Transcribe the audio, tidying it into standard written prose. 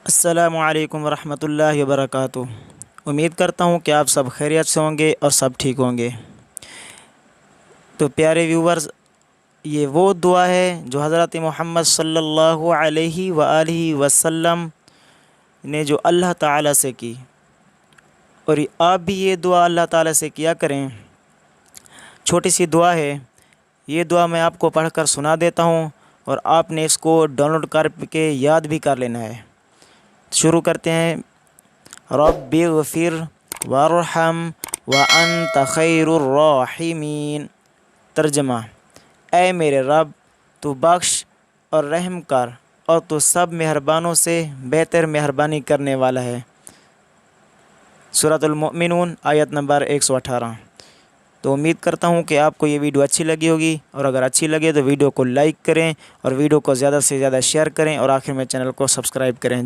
السلام علیکم ورحمۃ اللہ وبرکاتہ۔ امید کرتا ہوں کہ آپ سب خیریت سے ہوں گے اور سب ٹھیک ہوں گے۔ تو پیارے ویورز، یہ وہ دعا ہے جو حضرت محمد صلی اللہ علیہ وآلہ وسلم نے جو اللہ تعالیٰ سے کی، اور آپ بھی یہ دعا اللہ تعالیٰ سے کیا کریں۔ چھوٹی سی دعا ہے، یہ دعا میں آپ کو پڑھ کر سنا دیتا ہوں اور آپ نے اس کو ڈاؤن لوڈ کر کے یاد بھی کر لینا ہے۔ شروع کرتے ہیں۔ رب اغفر وارحم وانت خیر الراحمین۔ ترجمہ: اے میرے رب، تو بخش اور رحم کر، اور تو سب مہربانوں سے بہتر مہربانی کرنے والا ہے۔ سورۃ المؤمنون آیت نمبر 118۔ تو امید کرتا ہوں کہ آپ کو یہ ویڈیو اچھی لگی ہوگی، اور اگر اچھی لگے تو ویڈیو کو لائک کریں اور ویڈیو کو زیادہ سے زیادہ شیئر کریں، اور آخر میں چینل کو سبسکرائب کریں۔